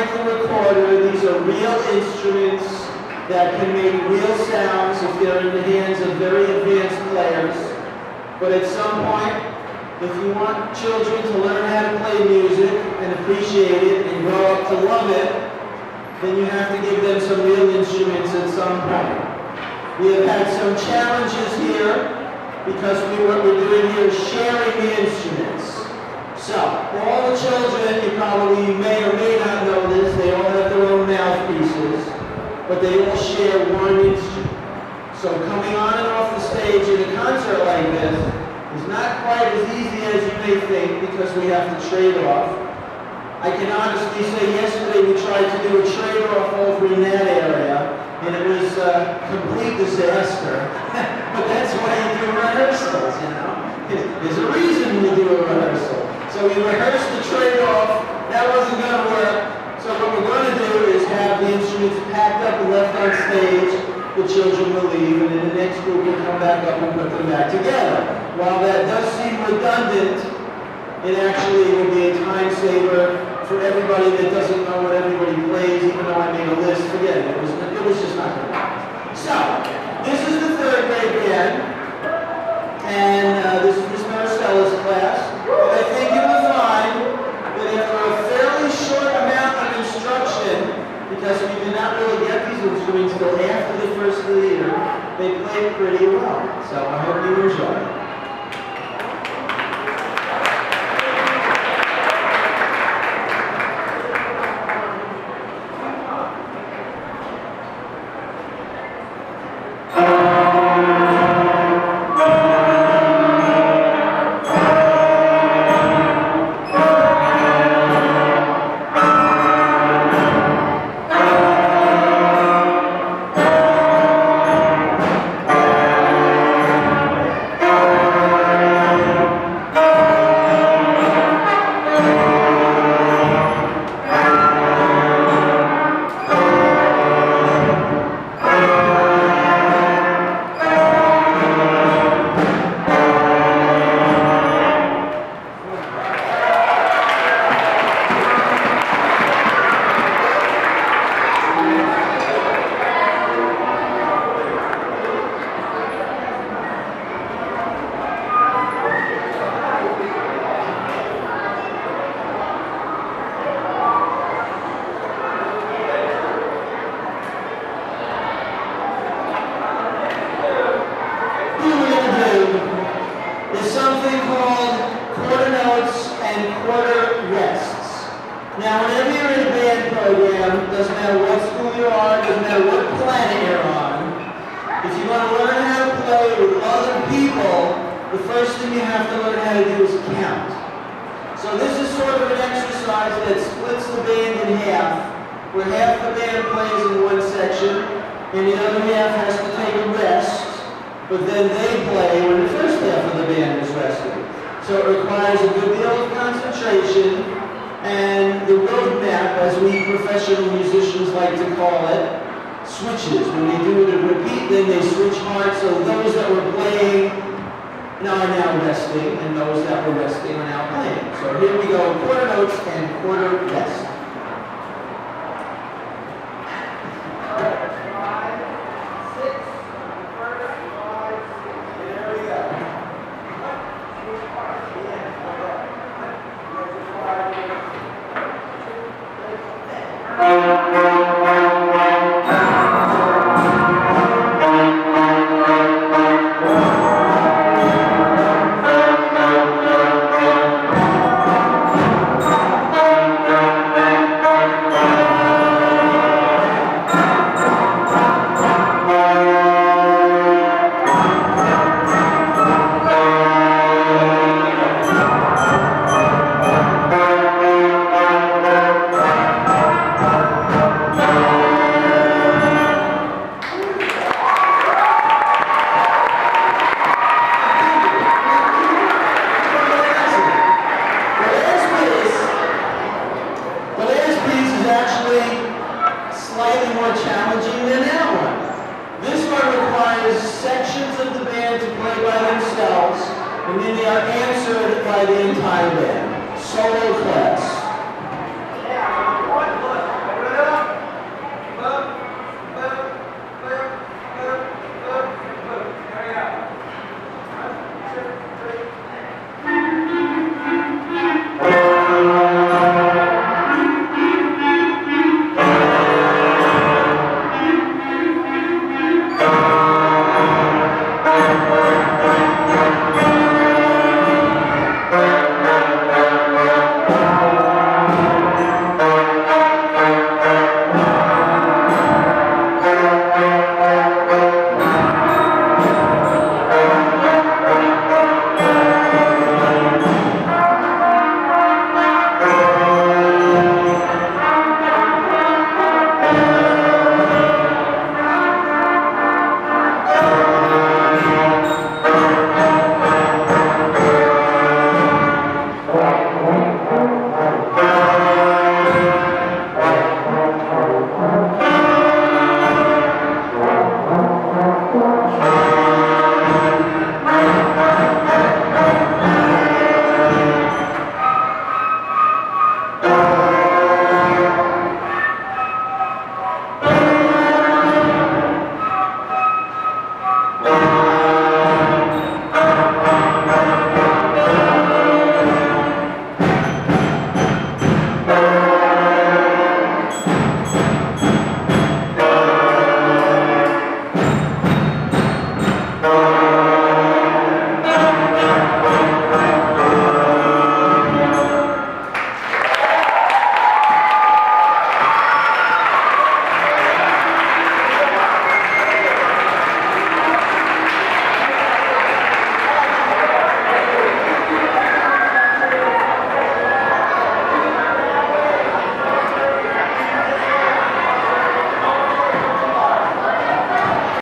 like the recorder. These are real instruments that can make real sounds if they're in the hands of very advanced players. But at some point, if you want children to learn how to play music and appreciate it and grow up to love it, then you have to give them some real instruments at some point. We have had some challenges here because what we're doing here is sharing the instruments. So, all the children, you probably may or may not know this, they all have their own mouthpieces, but they all share one instrument. So coming on and off the stage in a concert like this is not quite as easy as you may think because we have to trade off. I can honestly say yesterday we tried to do a trade-off over in that area, and it was a complete disaster. But that's why you do rehearsals, you know. There's a reason we do a rehearsal. So we rehearsed the trade-off. That wasn't going to work. So what we're going to do is have the instruments packed up and left on stage. The children will leave, and then the next group will come back up and put them back together. While that does seem redundant, it actually will be a time saver for everybody that doesn't know what everybody plays, even though I made a list. Forget it. It was just not going to work. So, this is the third grade band, and this is Miss Maricella's class. And I think you will find that after a fairly short amount of instruction, because we did not really get these instruments until after the first of the year, they played pretty well. So I hope you enjoy it. Now, whenever you're in a band program, doesn't matter what school you are, doesn't matter what planet you're on, if you want to learn how to play with other people, the first thing you have to learn how to do is count. So this is sort of an exercise that splits the band in half, where half the band plays in one section, and the other half has to take a rest, but then they play when the first half of the band is resting. So it requires a good deal of concentration, and the roadmap, as we professional musicians like to call it, switches. When they do it in repeat, then they switch parts, so those that were playing are now resting, and those that were resting are now playing. So here we go, quarter notes and quarter rest.